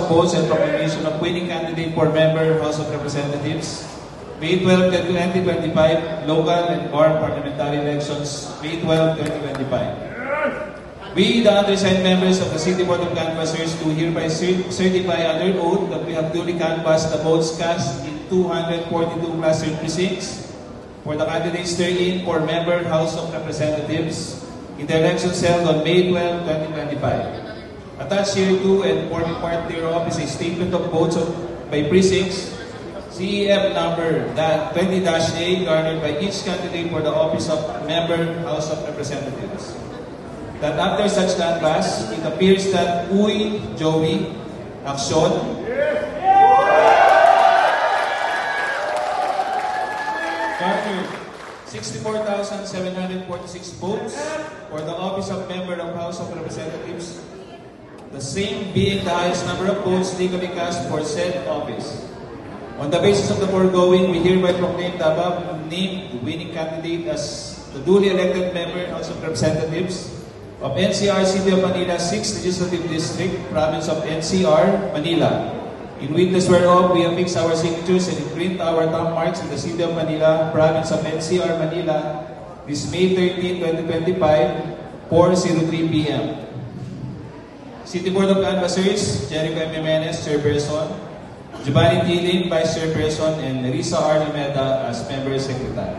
of votes and proclamation of winning candidate for member House of Representatives. May 12, 2025, local and foreign parliamentary elections, May 12, 2025. We, the undersigned members of the City Board of Canvassers, do hereby certify under oath that we have duly canvassed the votes cast in 242 clustered precincts for the candidates therein for member House of Representatives in the elections held on May 12, 2025. Attached hereto and forming part thereof is a statement of votes by precincts, CEF number 20-A, garnered by each candidate for the office of member House of Representatives. That after such canvass, it appears that Uy Joey Action garnered 64,746 votes for the office of member of House of Representatives, the same being the highest number of votes legally cast for said office. On the basis of the foregoing, we hereby proclaim the above-named winning candidate as the duly elected member House of Representatives of NCR City of Manila 6th Legislative District, Province of NCR, Manila. In witness whereof, we affix our signatures and imprint our thumb marks in the City of Manila, Province of NCR, Manila, this May 13, 2025, 4:03 p.m. City Board of Canvassers, Jericho M. Jimenez, Chairperson, Giovanni Tiling, Vice Chairperson, and Risa R. Limeta as Member Secretary.